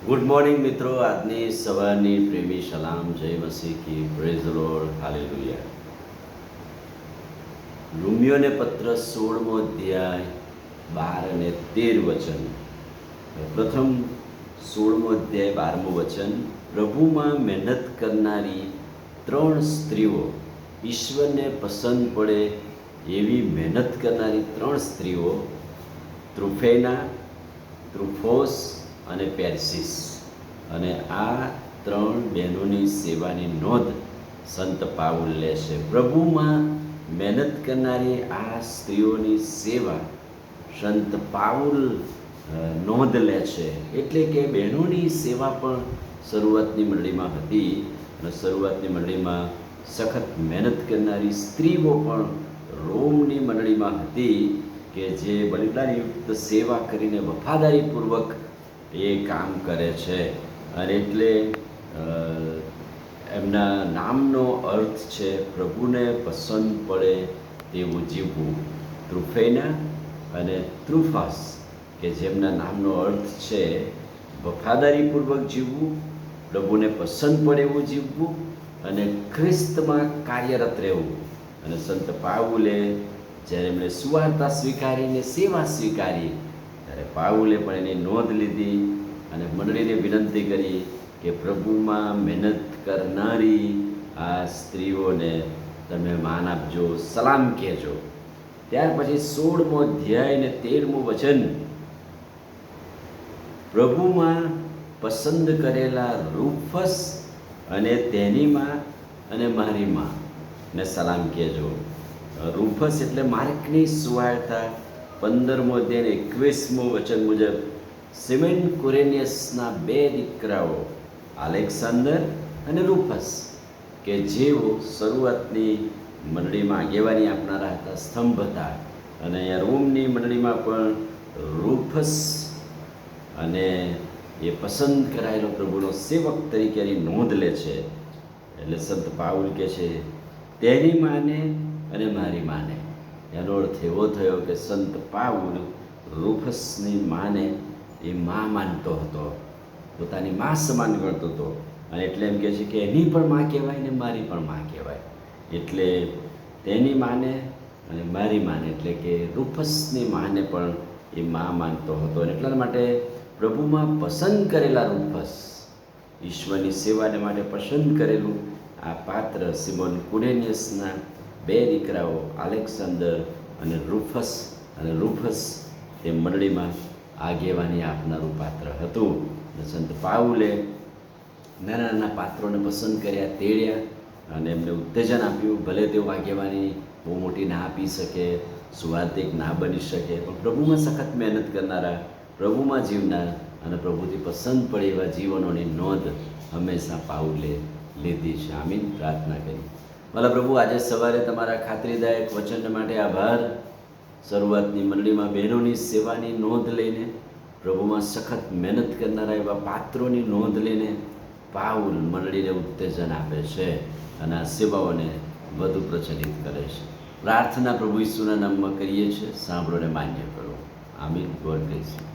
Good morning મિત્રો, આજની સવારની પ્રેમી સલામ, જય મસીહ કી, પ્રેઝ ધ લોર્ડ, હાલેલુયા. રોમિયોને પત્ર 16મો અધ્યાય 12 અને 13 વચન. પ્રથમ 16મો અધ્યાય 12મું વચન. પ્રભુમાં મહેનત કરનારી 3 સ્ત્રીઓ, ઈશ્વરને પસંદ પડે એવી મહેનત કરનારી 3 સ્ત્રીઓ, ત્રુફેના, ત્રુફોસ અને પેર્સિસ. અને આ 3 બહેનોની સેવાની નોંધ સંત પાઉલ લે છે. પ્રભુમાં મહેનત કરનારી આ સ્ત્રીઓની સેવા સંત પાઉલ નોંધ લે છે. એટલે કે બહેનોની સેવા પણ શરૂઆતની મંડળીમાં હતી, અને શરૂઆતની મંડળીમાં સખત મહેનત કરનારી સ્ત્રીઓ પણ રોમની મંડળીમાં હતી, કે જે બલિદાનયુક્ત સેવા કરીને વફાદારીપૂર્વક એ કામ કરે છે. અને એટલે એમના નામનો અર્થ છે પ્રભુને પસંદ પડે તેવું જીવવું. ત્રુફેના અને ત્રુફાસ, કે જેમના નામનો અર્થ છે વફાદારીપૂર્વક જીવવું, પ્રભુને પસંદ પડે એવું જીવવું અને ખ્રિસ્તમાં કાર્યરત રહેવું. અને સંત પાઉલે જ્યારે એમણે સુવાર્તા સ્વીકારીને સેવા સ્વીકારી, ત્યારે પાઉલે પણ એની નોંધ લીધી અને મંડળીને વિનંતી કરી કે પ્રભુમાં મહેનત કરનારી આ સ્ત્રીઓને તમે માન આપજો, સલામ કહેજો. ત્યાર પછી 16મો અધ્યાય ને 13મું વચન. પ્રભુમાં પસંદ કરેલા રૂફસ અને તેની માં અને મારી માં ને સલામ કહેજો. રૂફસ એટલે માર્કની સુવાર્તા 15મો અધ્યાય 21મું વચન મુજબ સિમેન કુરેનિયસના 2 દીકરાઓ આલેક્સાન્ડર અને રૂફસ, કે જેઓ શરૂઆતની મંડળીમાં આગેવાની આપનારા હતા, સ્તંભ હતા. અને અહીંયા રોમની મંડળીમાં પણ રૂફસ અને એ પસંદ કરાયેલો પ્રભુનો સેવક તરીકેની નોંધ લે છે. એટલે સંત પાઉલ કહે છે તેની માને અને મારી માને. એનો અર્થ એવો થયો કે સંત પાઉલ રૂફસની માને એ માં માનતો હતો, પોતાની માં સમાન ગણતો હતો. અને એટલે એમ કહે છે કે એની પણ માં કહેવાય ને મારી પણ માં કહેવાય. એટલે તેની માને અને મારી માને, એટલે કે રૂફસની માને પણ એ માં માનતો હતો. અને એટલા માટે પ્રભુમાં પસંદ કરેલા રૂફસ, ઈશ્વરની સેવાને માટે પસંદ કરેલું આ પાત્ર સિમોન કુરેનિયસના 2 દીકરાઓ આલેક્સાન્ડર અને રૂફસ. અને રૂફસ તે મંડળીમાં આગેવાની આપનારું પાત્ર હતું. સંત પાઉલે નાના નાના પાત્રોને પસંદ કર્યા, તેડ્યા અને એમને ઉત્તેજન આપ્યું. ભલે તેઓ આગેવાની બહુ મોટી ના આપી શકે, સુવાર્તિક ના બની શકે, પણ પ્રભુમાં સખત મહેનત કરનારા, પ્રભુમાં જીવનાર અને પ્રભુથી પસંદ પડે એવા જીવનોની નોંધ હંમેશા પાઉલે લીધી છે. આમીન. પ્રાર્થના કરી. ભલા પ્રભુ, આજે સવારે તમારા ખાતરીદાયક વચન માટે આભાર. શરૂઆતની મંડળીમાં બહેનોની સેવાની નોંધ લઈને, પ્રભુમાં સખત મહેનત કરનારા એવા પાત્રોની નોંધ લઈને પાઉલ મંડળીને ઉત્તેજન આપે છે અને આ સેવાઓને વધુ પ્રચલિત કરે છે. પ્રાર્થના પ્રભુ ઈસુના નામમાં કરીએ છીએ, સાંભળોને માન્ય કરો. આમીન. God bless you.